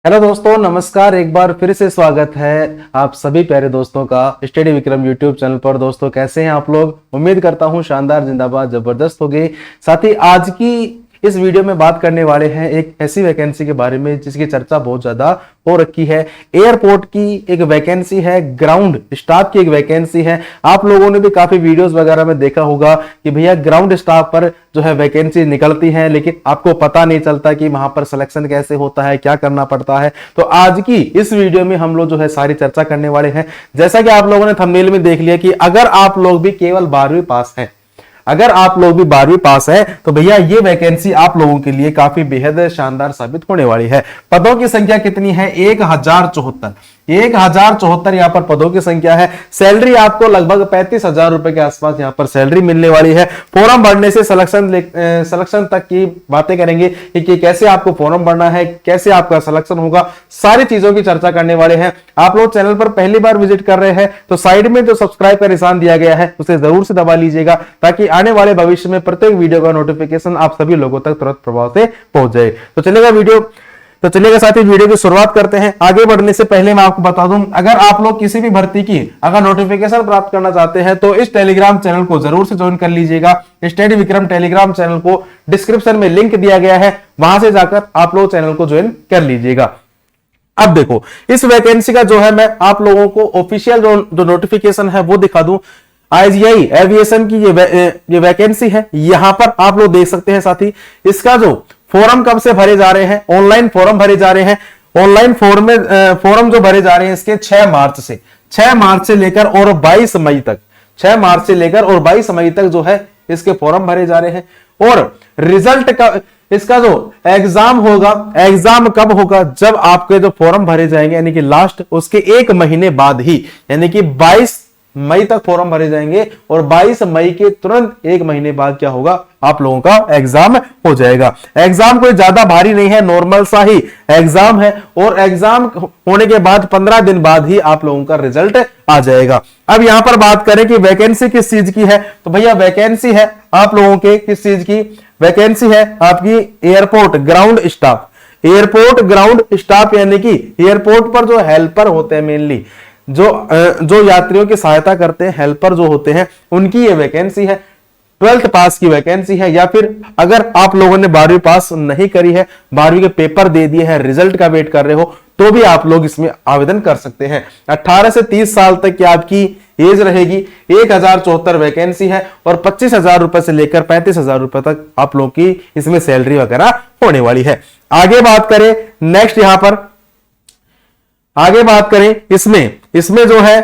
Hello दोस्तों, नमस्कार। एक बार फिर से स्वागत है आप सभी प्यारे दोस्तों का स्टडी विक्रम यूट्यूब चैनल पर। दोस्तों कैसे हैं आप लोग? उम्मीद करता हूं शानदार, जिंदाबाद, जबरदस्त हो गई। साथ ही आज की इस वीडियो में बात करने वाले हैं एक ऐसी वैकेंसी के बारे में जिसकी चर्चा बहुत ज्यादा हो रखी है। एयरपोर्ट की एक वैकेंसी है, ग्राउंड स्टाफ की एक वैकेंसी है। आप लोगों ने भी काफी वीडियोस वगैरह में देखा होगा कि भैया ग्राउंड स्टाफ पर जो है वैकेंसी निकलती है, लेकिन आपको पता नहीं चलता कि वहां पर सिलेक्शन कैसे होता है, क्या करना पड़ता है। तो आज की इस वीडियो में हम लोग जो है सारी चर्चा करने वाले हैं। जैसा कि आप लोगों ने थंबनेल में देख लिया कि अगर आप लोग भी केवल 12वीं पास हैं, अगर आप लोग भी 12वीं पास है तो भैया ये वैकेंसी आप लोगों के लिए काफी बेहद शानदार साबित होने वाली है। पदों की संख्या कितनी है? 1074। 1074 यहाँ पर पदों की संख्या है। सैलरी आपको लगभग 35,000 रुपए के आसपास यहाँ पर सैलरी मिलने वाली है। फॉर्म भरने से सिलेक्शन तक की बातें करेंगे कि कैसे आपको फॉर्म भरना है, कैसे आपका सिलेक्शन होगा, सारी चीजों की चर्चा करने वाले हैं। आप लोग चैनल पर पहली बार विजिट कर रहे हैं तो साइड में जो सब्सक्राइब का निशान दिया गया है उसे जरूर से दबा लीजिएगा, ताकि आने वाले भविष्य में प्रत्येक वीडियो का नोटिफिकेशन आप सभी लोगों तक तुरंत प्रभाव से पहुंच जाए। तो चलिएगा साथी, वीडियो की शुरुआत करते हैं। आगे बढ़ने से पहले मैं आपको बता दूं, अगर आप लोग किसी भी भर्ती की अगर नोटिफिकेशन प्राप्त करना चाहते हैं तो इस टेलीग्राम चैनल को जरूर से ज्वाइन कर लीजिएगा। स्टडी विक्रम टेलीग्राम चैनल को डिस्क्रिप्शन में लिंक दिया गया है, वहां से जाकर आप लोग चैनल को ज्वाइन कर लीजिएगा। अब देखो, इस वैकेंसी का जो है मैं आप लोगों को ऑफिशियल जो नोटिफिकेशन है वो दिखा दूं। IGI एविएशन की ये वैकेंसी है, यहां पर आप लोग देख सकते हैं। साथी इसका जो फॉर्म कब से भरे जा रहे हैं, ऑनलाइन फॉर्म भरे जा रहे हैं। ऑनलाइन फॉर्म जो भरे जा रहे हैं इसके 6 मार्च से लेकर और 22 मई तक, 6 मार्च से लेकर और 22 मई तक जो है इसके फॉर्म भरे जा रहे हैं। और रिजल्ट का इसका जो एग्जाम होगा, एग्जाम कब होगा? जब आपके जो फॉर्म भरे जाएंगे, यानी कि लास्ट उसके 1 महीने बाद ही, यानी कि 22 मई तक फॉर्म भरे जाएंगे और 22 मई के तुरंत 1 महीने बाद क्या होगा? आप लोगों का एग्जाम हो जाएगा। एग्जाम कोई ज्यादा भारी नहीं है, नॉर्मल सा ही एग्जाम है और एग्जाम होने के बाद 15 दिन बाद ही आप लोगों का रिजल्ट आ जाएगा। अब यहां पर बात करें कि वैकेंसी किस चीज की है, तो भैया वैकेंसी है आप लोगों के किस चीज की? वैकेंसी है आपकी airport ground staff. Airport ground staff यानी कि एयरपोर्ट पर जो हेल्पर होते हैं, मेनली जो यात्रियों की सहायता करते हैं, हेल्पर जो होते हैं, उनकी ये वैकेंसी है। 12th पास की वैकेंसी है, या फिर अगर आप लोगों ने 12वीं पास नहीं करी है, 12वीं के पेपर दे दिए हैं, रिजल्ट का वेट कर रहे हो, तो भी आप लोग इसमें आवेदन कर सकते हैं। 18 से 30 साल तक की आपकी एज रहेगी। 1074 वैकेंसी है और 25,000 रुपए से लेकर 35,000 रुपए तक आप लोग की इसमें सैलरी वगैरह होने वाली है। आगे बात करें नेक्स्ट, यहां पर आगे बात करें इसमें जो है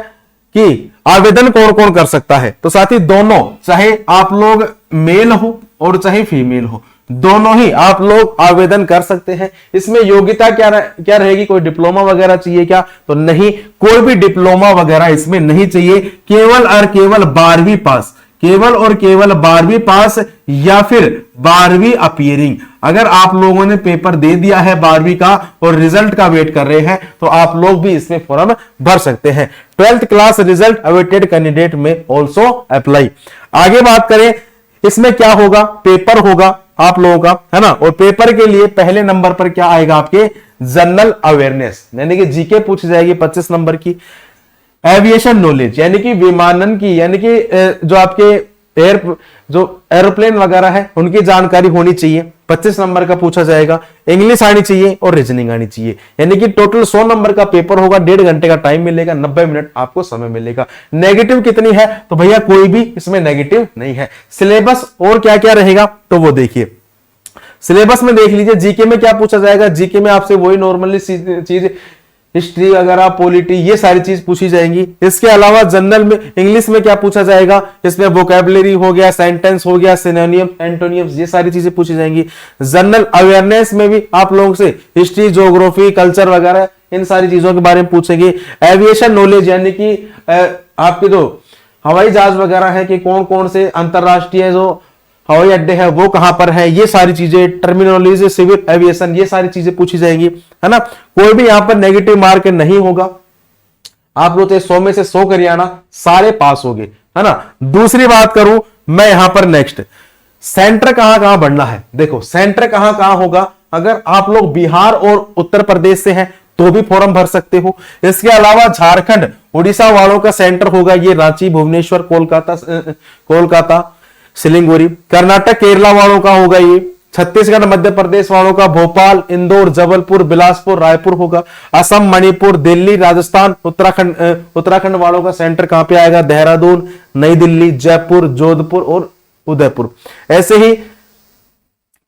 कि आवेदन कौन कौन कर सकता है, तो साथी दोनों, चाहे आप लोग मेल हो और चाहे फीमेल हो, दोनों ही आप लोग आवेदन कर सकते हैं। इसमें योग्यता क्या रहेगी? कोई डिप्लोमा वगैरह चाहिए क्या? तो नहीं, कोई भी डिप्लोमा वगैरह इसमें नहीं चाहिए। केवल और केवल 12वीं पास, केवल और केवल 12वीं पास या फिर 12वीं अपीयरिंग। अगर आप लोगों ने पेपर दे दिया है 12वीं का और रिजल्ट का वेट कर रहे हैं तो आप लोग भी इसमें फॉर्म भर सकते हैं। 12th class result awaited candidate में ऑल्सो अप्लाई। आगे बात करें इसमें क्या होगा? पेपर होगा आप लोगों का, है ना। और पेपर के लिए पहले नंबर पर क्या आएगा? आपके जनरल अवेयरनेस, यानी कि जीके पूछी जाएगी 25 नंबर की। एविएशन नॉलेज यानी कि विमानन की, यानी कि जो आपके जो एरोप्लेन वगैरह है उनकी जानकारी होनी चाहिए, 25 नंबर का पूछा जाएगा। इंग्लिश आनी चाहिए और रीजनिंग आनी चाहिए, यानी कि टोटल 100 नंबर का पेपर होगा। 1.5 घंटे का टाइम मिलेगा, 90 मिनट आपको समय मिलेगा। नेगेटिव कितनी है? तो भैया कोई भी इसमें नेगेटिव नहीं है। सिलेबस और क्या क्या रहेगा तो वो देखिए, सिलेबस में देख लीजिए। जीके में क्या पूछा जाएगा? जीके में आपसे वही नॉर्मली चीज, हिस्ट्री वगैरह, पॉलिटी, ये सारी चीज पूछी जाएंगी। इसके अलावा जनरल में इंग्लिश में क्या पूछा जाएगा? इसमें वोकैबुलरी हो गया, सेंटेंस हो गया, सिनोनियम, एंटोनियम्स, ये सारी चीजें पूछी जाएंगी। जनरल अवेयरनेस में भी आप लोगों से हिस्ट्री, ज्योग्राफी, कल्चर वगैरह इन सारी चीजों के बारे में पूछेंगे। एविएशन नॉलेज यानी कि आपके जो हवाई जहाज वगैरह है कि कौन कौन से अंतरराष्ट्रीय जो हवाई अड्डे है वो कहां पर है, ये सारी चीजें, टर्मिनोलॉजी, सिविल एविएशन, ये सारी चीजें पूछी जाएंगी, है ना। कोई भी यहां पर नेगेटिव मार्क नहीं होगा। आप लोग 100 में से 100 करियाना सारे पास हो गए, है ना। दूसरी बात करूं मैं यहां पर नेक्स्ट, सेंटर कहां कहां बढ़ना है। देखो सेंटर कहां कहां होगा, अगर आप लोग बिहार और उत्तर प्रदेश से हैं तो भी फॉर्म भर सकते हो। इसके अलावा झारखंड उड़ीसा वालों का सेंटर होगा ये रांची, भुवनेश्वर, कोलकाता, सिलीगुड़ी। कर्नाटक केरला वालों का होगा ये। छत्तीसगढ़ मध्य प्रदेश वालों का भोपाल, इंदौर, जबलपुर, बिलासपुर, रायपुर होगा। असम, मणिपुर, दिल्ली, राजस्थान, उत्तराखंड वालों का सेंटर कहां पे आएगा? देहरादून, नई दिल्ली, जयपुर, जोधपुर और उदयपुर। ऐसे ही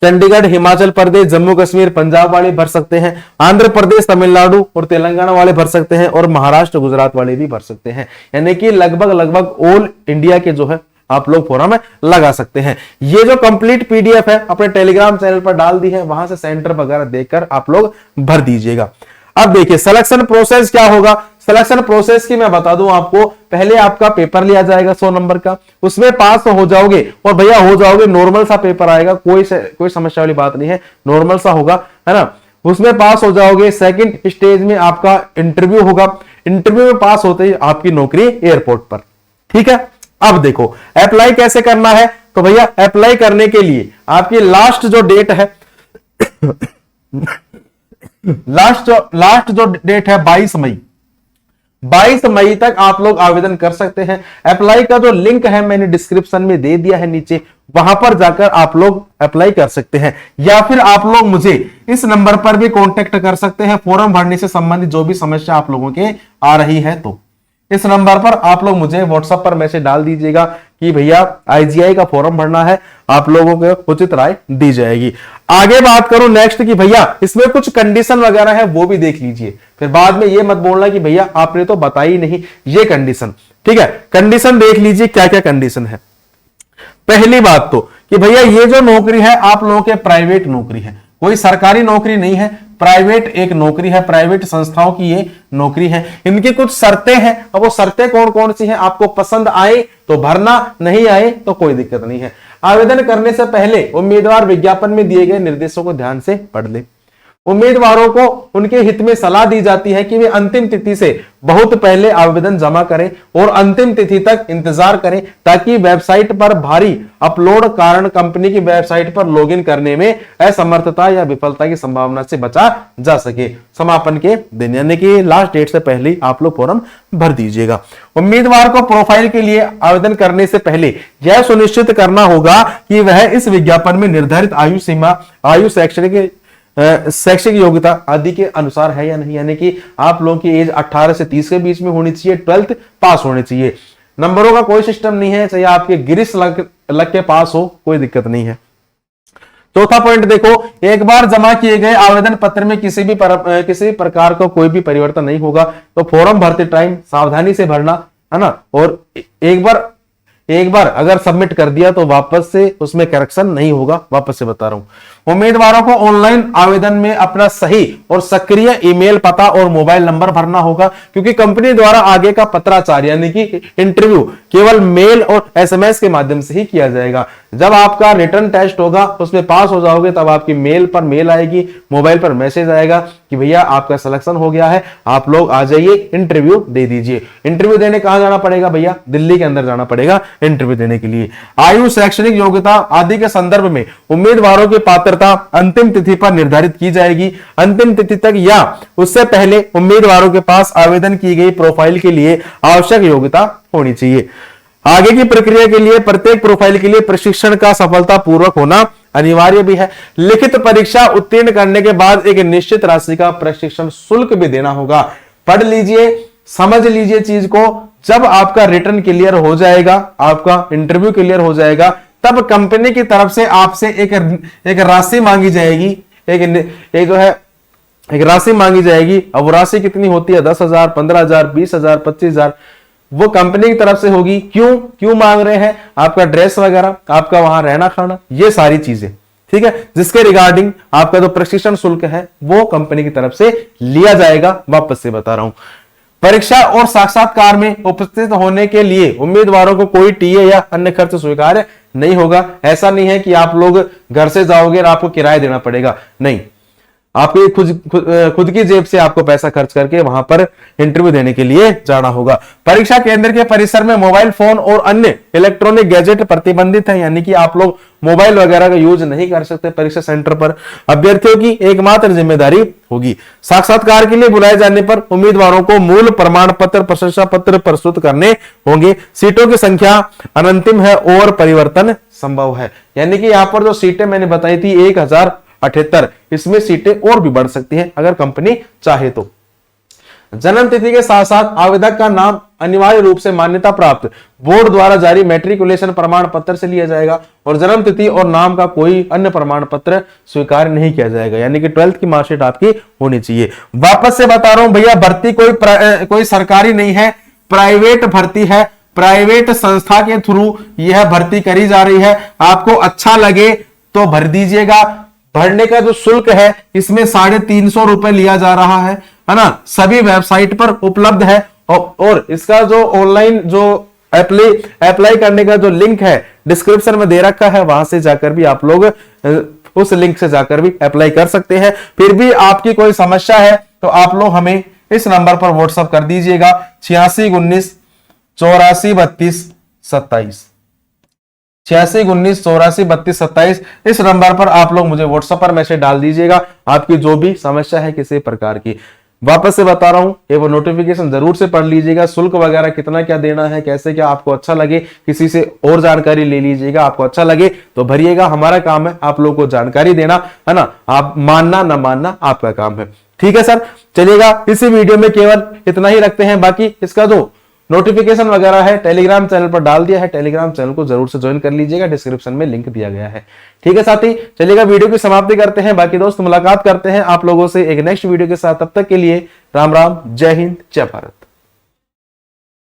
चंडीगढ़, हिमाचल प्रदेश, जम्मू कश्मीर, पंजाब वाले भर सकते हैं। आंध्र प्रदेश, तमिलनाडु और तेलंगाना वाले भर सकते हैं और महाराष्ट्र, गुजरात वाले भी भर सकते हैं। यानी कि लगभग ऑल इंडिया के जो है आप लोग फॉर्म में लगा सकते हैं। ये जो कंप्लीट पीडीएफ है अपने टेलीग्राम चैनल पर डाल दी है, वहां से सेंटर वगैरह देखकर आप लोग भर दीजिएगा। अब देखिए सिलेक्शन प्रोसेस क्या होगा। सिलेक्शन प्रोसेस की मैं बता दूं आपको, पहले आपका पेपर लिया जाएगा 100 नंबर का, उसमें पास हो जाओगे और भैया हो जाओगे, नॉर्मल सा पेपर आएगा, कोई समस्या वाली बात नहीं है, नॉर्मल सा होगा, है ना। उसमें पास हो जाओगे, सेकंड स्टेज में आपका इंटरव्यू होगा। इंटरव्यू में पास होते ही आपकी नौकरी एयरपोर्ट पर। ठीक है, अब देखो अप्लाई कैसे करना है। तो भैया अप्लाई करने के लिए आपकी लास्ट जो डेट है लास्ट जो डेट है 22 मई, 22 मई तक आप लोग आवेदन कर सकते हैं। अप्लाई का जो लिंक है मैंने डिस्क्रिप्शन में दे दिया है नीचे, वहां पर जाकर आप लोग अप्लाई कर सकते हैं, या फिर आप लोग मुझे इस नंबर पर भी कांटेक्ट कर सकते हैं फॉर्म भरने से संबंधित जो भी समस्या आप लोगों के आ रही है। तो इस नंबर पर आप लोग मुझे व्हाट्सएप पर मैसेज डाल दीजिएगा कि भैया आईजीआई का फॉर्म भरना है, आप लोगों को उचित राय दी जाएगी। आगे बात करूं नेक्स्ट की भैया इसमें कुछ कंडीशन वगैरह है वो भी देख लीजिए, फिर बाद में ये मत बोलना कि भैया आपने तो बताई नहीं ये कंडीशन। ठीक है, कंडीशन देख लीजिए क्या क्या कंडीशन है। पहली बात तो कि भैया ये जो नौकरी है आप लोगों के प्राइवेट नौकरी है, कोई सरकारी नौकरी नहीं है, प्राइवेट एक नौकरी है, प्राइवेट संस्थाओं की ये नौकरी है। इनकी कुछ शर्तें हैं, अब वो शर्तें कौन कौन सी हैं आपको पसंद आए तो भरना, नहीं आए तो कोई दिक्कत नहीं है। आवेदन करने से पहले उम्मीदवार विज्ञापन में दिए गए निर्देशों को ध्यान से पढ़ ले। उम्मीदवारों को उनके हित में सलाह दी जाती है कि वे अंतिम तिथि से बहुत पहले आवेदन जमा करें और अंतिम तिथि तक इंतजार करें ताकि वेबसाइट पर भारी अपलोड कारण कंपनी की वेबसाइट पर लॉगिन करने में असमर्थता या विफलता की संभावना से बचा जा सके। समापन के दिन यानी कि लास्ट डेट से पहले आप लोग फॉर्म भर दीजिएगा। उम्मीदवार को प्रोफाइल के लिए आवेदन करने से पहले यह सुनिश्चित करना होगा कि वह इस विज्ञापन में निर्धारित आयु सीमा, आयु, शैक्षिक योग्यता आदि के अनुसार है या नहीं, यानी कि आप लोगों की एज 18 से 30 के बीच में होनी चाहिए, 12th पास होनी चाहिए। नंबरों का कोई सिस्टम नहीं है, चाहे आपके गिरिश लग के पास हो, कोई दिक्कत नहीं है। चौथा पॉइंट देखो, एक बार जमा किए गए आवेदन पत्र में किसी भी प्रकार का कोई भी परिवर्तन नहीं होगा, तो फॉर्म भरते टाइम सावधानी से भरना, है ना। और एक बार अगर सबमिट कर दिया तो वापस से उसमें करेक्शन नहीं होगा, वापस से बता रहा हूं। उम्मीदवारों को ऑनलाइन आवेदन में अपना सही और सक्रिय ईमेल पता और मोबाइल नंबर भरना होगा, क्योंकि कंपनी द्वारा आगे का पत्राचार यानी कि इंटरव्यू केवल मेल और एसएमएस के माध्यम से ही किया जाएगा। जब आपका रिटर्न टेस्ट होगा उसमें पास हो जाओगे तब आपकी मेल पर मेल आएगी, मोबाइल पर मैसेज आएगा कि भैया आपका सिलेक्शन हो गया है, आप लोग आ जाइए इंटरव्यू दे दीजिए। इंटरव्यू देने कहां जाना पड़ेगा भैया? दिल्ली के अंदर जाना पड़ेगा इंटरव्यू देने के लिए। आयु, शैक्षणिक योग्यता आदि के संदर्भ में उम्मीदवारों की पात्रता अंतिम तिथि पर निर्धारित की जाएगी। अंतिम तिथि तक या उससे पहले उम्मीदवारों के पास आवेदन की गई प्रोफाइल के लिए आवश्यक योग्यता होनी चाहिए। आगे की प्रक्रिया के लिए प्रत्येक प्रोफाइल के लिए प्रशिक्षण का सफलतापूर्वक होना अनिवार्य भी है। लिखित परीक्षा उत्तीर्ण करने के बाद एक निश्चित राशि का प्रशिक्षण शुल्क भी देना होगा। पढ़ लीजिए, समझ लीजिए चीज को। जब आपका रिटर्न क्लियर हो जाएगा, आपका इंटरव्यू क्लियर हो जाएगा, तब कंपनी की तरफ से आपसे एक राशि मांगी जाएगी, एक राशि मांगी जाएगी। अब वो राशि कितनी होती है? 10,000, 15,000, 20,000, 25,000 वो कंपनी की तरफ से होगी। क्यों मांग रहे हैं? आपका ड्रेस वगैरह, आपका वहां रहना खाना, ये सारी चीजें, ठीक है, जिसके रिगार्डिंग आपका जो प्रशिक्षण शुल्क है वो कंपनी की तरफ से लिया जाएगा। वापस से बता रहा हूं, परीक्षा और साक्षात्कार में उपस्थित होने के लिए उम्मीदवारों को कोई टीए या अन्य खर्च स्वीकार्य नहीं होगा। ऐसा नहीं है कि आप लोग घर से जाओगे और आपको किराया देना पड़ेगा, नहीं। आपके खुद की जेब से आपको पैसा खर्च करके वहां पर इंटरव्यू देने के लिए जाना होगा। परीक्षा केंद्र के परिसर में मोबाइल फोन और अन्य इलेक्ट्रॉनिक गैजेट प्रतिबंधित है, यानी कि आप लोग मोबाइल वगैरह का यूज नहीं कर सकते परीक्षा सेंटर पर। अभ्यर्थियों की एकमात्र जिम्मेदारी होगी साक्षात्कार के लिए बुलाए जाने पर उम्मीदवारों को मूल प्रमाण पत्र, प्रशंसा पत्र प्रस्तुत करने होंगे। सीटों की संख्या अनंतिम है और परिवर्तन संभव है, यानी कि यहां पर जो सीटें मैंने बताई थी 1078, इसमें सीटें और भी बढ़ सकती हैं अगर कंपनी चाहे तो। जन्म तिथि के साथ साथ आवेदक का नाम अनिवार्य रूप से मान्यता प्राप्त बोर्ड द्वारा जारी मैट्रिकुलेशन प्रमाण पत्र से लिया जाएगा और जन्म तिथि और नाम का कोई अन्य प्रमाण पत्र स्वीकार नहीं किया जाएगा, यानी कि 12th की मार्कशीट आपकी होनी चाहिए। वापस से बता रहा हूं भैया, भर्ती कोई सरकारी नहीं है, प्राइवेट भर्ती है। प्राइवेट संस्था के थ्रू यह भर्ती करी जा रही है। आपको अच्छा लगे तो भर दीजिएगा। भरने का जो शुल्क है इसमें 350 रुपए लिया जा रहा है ना, सभी वेबसाइट पर उपलब्ध है। और इसका जो ऑनलाइन जो अप्लाई करने का जो लिंक है डिस्क्रिप्शन में दे रखा है, वहां से जाकर भी आप लोग उस लिंक से जाकर भी अप्लाई कर सकते हैं। फिर भी आपकी कोई समस्या है तो आप लोग हमें इस नंबर पर व्हाट्सएप कर दीजिएगा 8619 84 32 27, 8619 84 32 27। इस नंबर पर आप लोग मुझे व्हाट्सएप पर मैसेज डाल दीजिएगा, आपकी जो भी समस्या है किसी प्रकार की। वापस से बता रहा हूं, ये वो नोटिफिकेशन जरूर से पढ़ लीजिएगा। शुल्क वगैरह कितना क्या देना है, कैसे क्या, आपको अच्छा लगे किसी से और जानकारी ले लीजिएगा। आपको अच्छा लगे तो भरिएगा, हमारा काम है आप लोगों को जानकारी देना, है ना। आप मानना ना मानना आपका काम है, ठीक है सर। चलिएगा, इसी वीडियो में केवल इतना ही रखते हैं। बाकी इसका जो नोटिफिकेशन वगैरह है टेलीग्राम चैनल पर डाल दिया है, टेलीग्राम चैनल को जरूर से ज्वाइन कर लीजिएगा, डिस्क्रिप्शन में लिंक दिया गया है, ठीक है साथी। चलिएगा, वीडियो की समाप्ति करते हैं। बाकी दोस्त मुलाकात करते हैं आप लोगों से एक नेक्स्ट वीडियो के साथ। तब तक के लिए राम राम, जय हिंद, जय भारत।